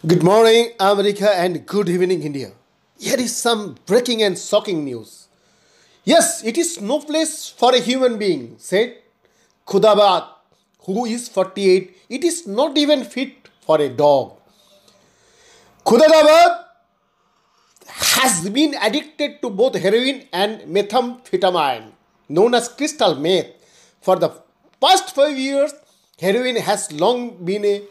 Good morning, America, and good evening, India. Here is some breaking and shocking news. Yes, it is no place for a human being, said Khudabad, who is 48. It is not even fit for a dog. Khudabad has been addicted to both heroin and methamphetamine, known as crystal meth. For the past 5 years, heroin has long been a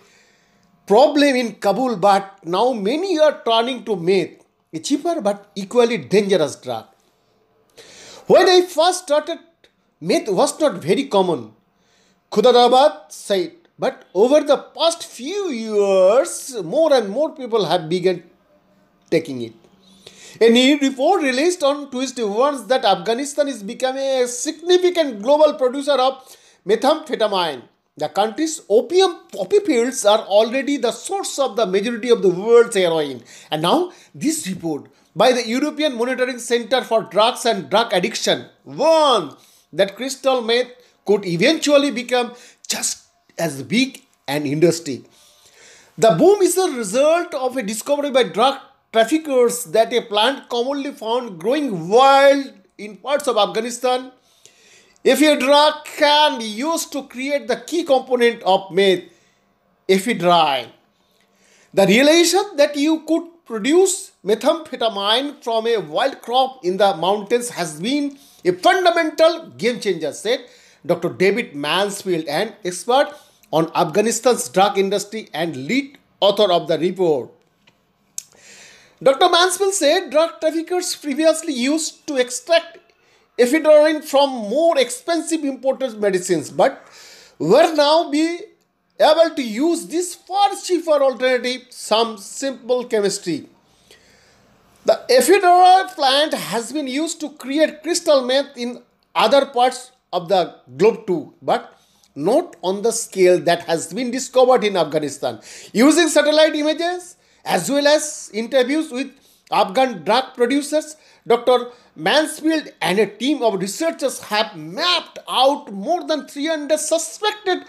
problem in Kabul, but now many are turning to meth, a cheaper but equally dangerous drug. When I first started, meth was not very common, Khudadabad said, but over the past few years, more and more people have begun taking it. A new report released on Tuesday warns that Afghanistan is becoming a significant global producer of methamphetamine. The country's opium poppy fields are already the source of the majority of the world's heroin. And now, this report by the European Monitoring Center for Drugs and Drug Addiction warns that crystal meth could eventually become just as big an industry. The boom is a result of a discovery by drug traffickers that a plant commonly found growing wild in parts of Afghanistan. If a drug can be used to create the key component of meth, ephedrine. The realization that you could produce methamphetamine from a wild crop in the mountains has been a fundamental game changer, said Dr. David Mansfield, an expert on Afghanistan's drug industry and lead author of the report. Dr. Mansfield said drug traffickers previously used to extract ephedrine from more expensive imported medicines, but will now be able to use this far cheaper alternative, some simple chemistry. The ephedrine plant has been used to create crystal meth in other parts of the globe too, but not on the scale that has been discovered in Afghanistan. Using satellite images as well as interviews with Afghan drug producers, Dr. Mansfield and a team of researchers have mapped out more than 300 suspected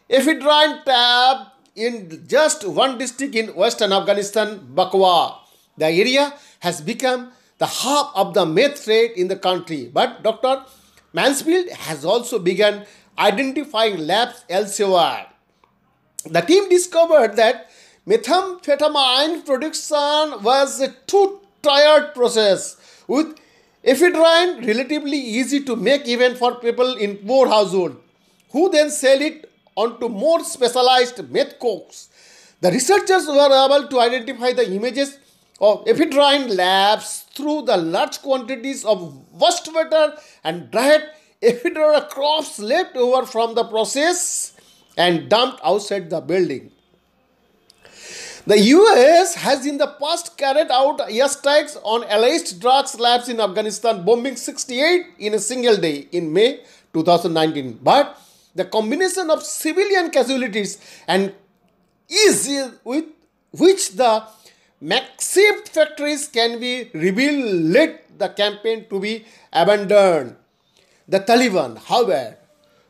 ephedrine tabs in just one district in western Afghanistan, Bakwa. The area has become the hub of the meth trade in the country, but Dr. Mansfield has also begun identifying labs elsewhere. The team discovered that methamphetamine production was a two-tiered process, with ephedrine relatively easy to make even for people in poor households, who then sell it onto more specialized meth cokes. The researchers were able to identify the images of ephedrine labs through the large quantities of wastewater and dried ephedra crops left over from the process and dumped outside the building. The US has in the past carried out airstrikes on alleged drugs labs in Afghanistan, bombing 68 in a single day in May 2019. But the combination of civilian casualties and ease with which the massive factories can be revealed led the campaign to be abandoned. The Taliban, however,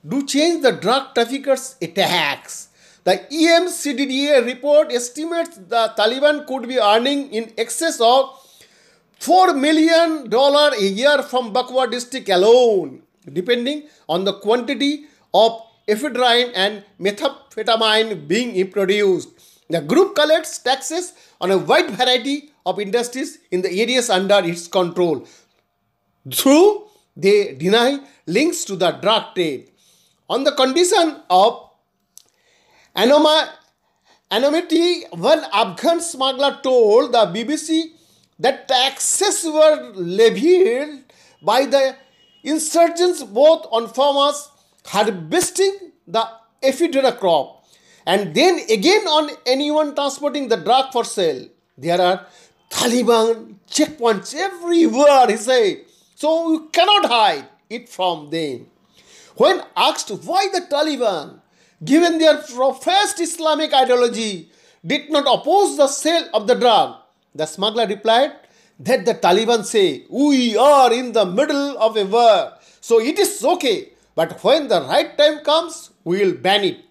do change the drug traffickers' attacks. The EMCDDA report estimates the Taliban could be earning in excess of $4 million a year from Bakwa district alone, depending on the quantity of ephedrine and methamphetamine being produced. The group collects taxes on a wide variety of industries in the areas under its control, though they deny links to the drug trade. On the condition of anonymity, one Afghan smuggler told the BBC that taxes were levied by the insurgents both on farmers harvesting the ephedra crop and then again on anyone transporting the drug for sale. There are Taliban checkpoints everywhere, he said, so you cannot hide it from them. When asked why the Taliban, given their professed Islamic ideology, did not oppose the sale of the drug, the smuggler replied that the Taliban say, "We are in the middle of a war, so it is okay, but when the right time comes, we will ban it."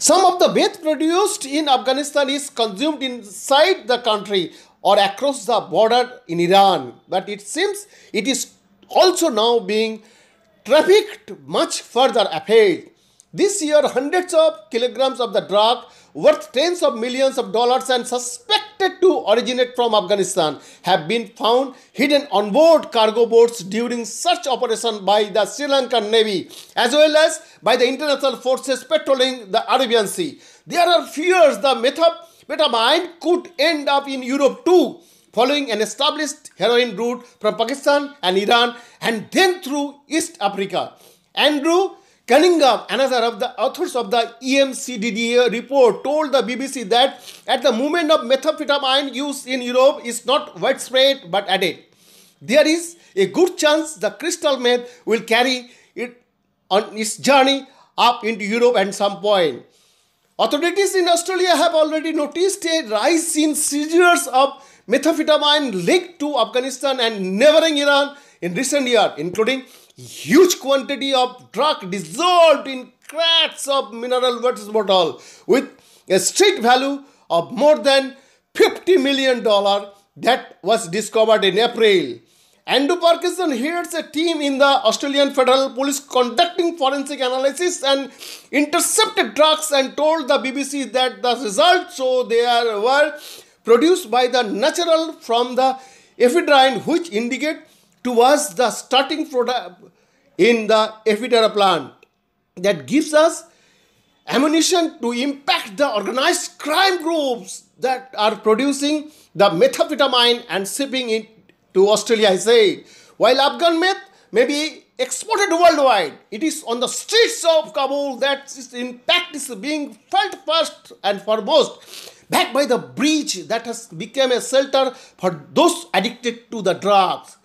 Some of the meth produced in Afghanistan is consumed inside the country or across the border in Iran, but it seems it is also now being trafficked much further afield. This year, hundreds of kilograms of the drug worth tens of millions of dollars and suspected to originate from Afghanistan have been found hidden on board cargo boats during search operation by the Sri Lankan Navy as well as by the international forces patrolling the Arabian Sea. There are fears the methamphetamine could end up in Europe too, following an established heroin route from Pakistan and Iran and then through East Africa. Andrew Cunningham, another of the authors of the EMCDDA report, told the BBC that at the moment of methamphetamine use in Europe is not widespread but added. There is a good chance the crystal meth will carry it on its journey up into Europe at some point. Authorities in Australia have already noticed a rise in seizures of methamphetamine linked to Afghanistan and neighboring Iran in recent years, including huge quantity of drug dissolved in crates of mineral water bottle with a street value of more than $50 million that was discovered in April. Andrew Parkinson heads a team in the Australian Federal Police conducting forensic analysis and intercepted drugs and told the BBC that the results so they were produced by the natural from the ephedrine, which indicate towards the starting product in the ephedra plant that gives us ammunition to impact the organized crime groups that are producing the methamphetamine and shipping it to Australia, I say. While Afghan meth may be exported worldwide, it is on the streets of Kabul that its impact is being felt first and foremost, backed by the breach that has become a shelter for those addicted to the drugs.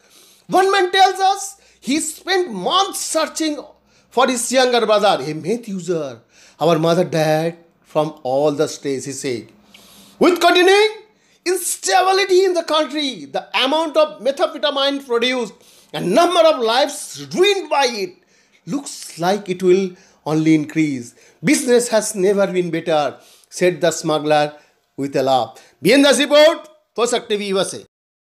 One man tells us he spent months searching for his younger brother, a meth user. Our mother died from all the stress, he said. With continuing instability in the country, the amount of methamphetamine produced and number of lives ruined by it looks like it will only increase. Business has never been better, said the smuggler with a laugh. Behind the report, Posak TV USA.